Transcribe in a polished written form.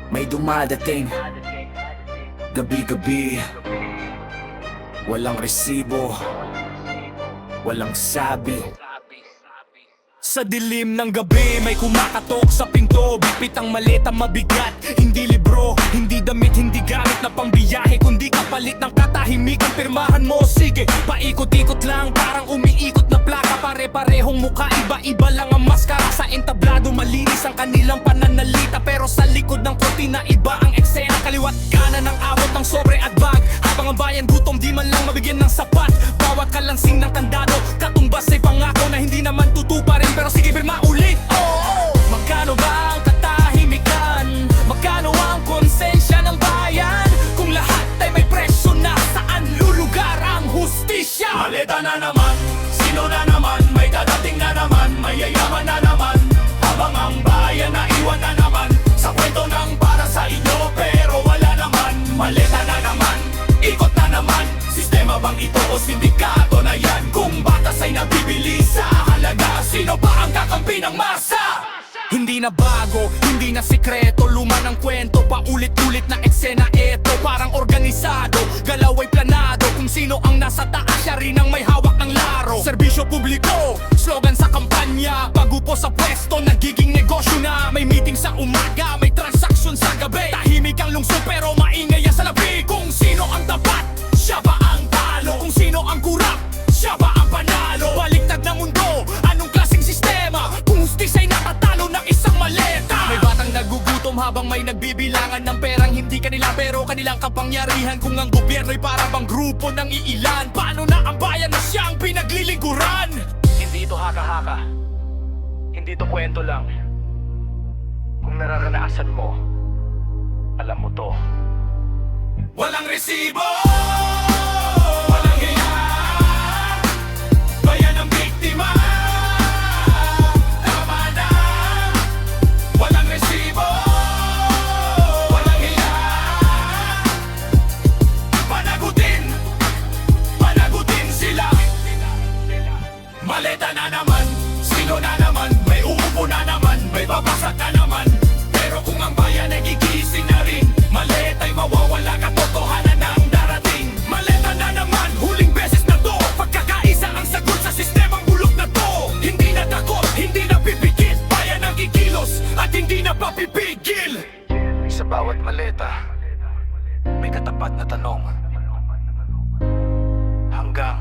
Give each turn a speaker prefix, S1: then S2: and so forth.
S1: May dumadating gabi-gabi, walang resibo, walang sabi. Sa dilim ng gabi may kumakatok sa pinto. Bipit ang maleta mabigat, hindi libro, hindi damit, hindi gamit na pangbiyahe, kundi kapalit ng katahimikan. Pirmahan mo, sige, paikot-ikot lang, parang umiikot na plaka. Pare-parehong mukha, iba-iba lang ang maskara. Sa entablado malinis ang kanilang pananalita, pero sa likod ng kortina iba ang eksena. Kaliwat kanan ng awat ng sobre at bag, habang ang bayan gutom di man lang mabigyan ng sapat. Bawat kalansing ng kandado, katumbas ay pangako na hindi naman tutuparin. Pero sige, pirma ulit. Magkano ba ang katahimikan? Magkano ang konsensya ng bayan? Kung lahat ay may presyo na, saan lulugar ang hustisya?
S2: Maleta na naman, sino na naman? May dadating na naman, mayayaman na naman. Habang ang bayan na iwan na naman sa kwento ng para sa inyo, pero wala naman. Maleta na naman, ikot na naman. Sistema bang ito o sindikato na yan? Kung batas ay nabibili sa halaga, sino ba ang kakampi ng masa?
S1: Hindi na bago, hindi na sikreto, luma ng kwento, paulit-ulit na eksena eto. Parang organisado, galaw ay planado, kung sino ang nasa taas siya rin ang may hawak ng laro. Serbisyo publiko, slogan sa kampanya, pagupo sa pwesto, nagiging negosyo na. May meeting sa umaga, may transaksyon sa gabi. Tahimik ang lungsod pero maingay yan sa labi. Kung sino ang tapat, siya ba ang talo? Kung sino ang kurap, siya ba ang panalo? Baliktad ng mundo, anong klaseng sistema? Kung hustis ay natatalo ng isang maleta. May batang nagugutom habang may nagbibilangan ng perang hindi kanila pero kanilang kapangyarihan. Kung ang gobyerno'y para bang grupo ng iilan, paano na ang bayan na siyang pinaglilingkuran?
S3: Hindi ito haka-haka, hindi ito kwento lang. Kung nararanasan mo, alam mo to.
S2: Walang resibo, walang hiya, bayan ang biktima. Tama na, walang resibo, walang hiya. Panagutin sila. Maleta na naman, sino na naman? May uupo na naman, may babasag na naman. Pero kung ang bayan ay gigising na rin, maleta'y mawawala, katotohanan ang darating. Maleta na naman, huling beses na to, pagkakaisa ang sagot sa sistemang bulok na to. Hindi na takot, hindi na pipikit, bayan ang kikilos at hindi na papipigil.
S3: Sa bawat maleta, may katapat na tanong. Hanggang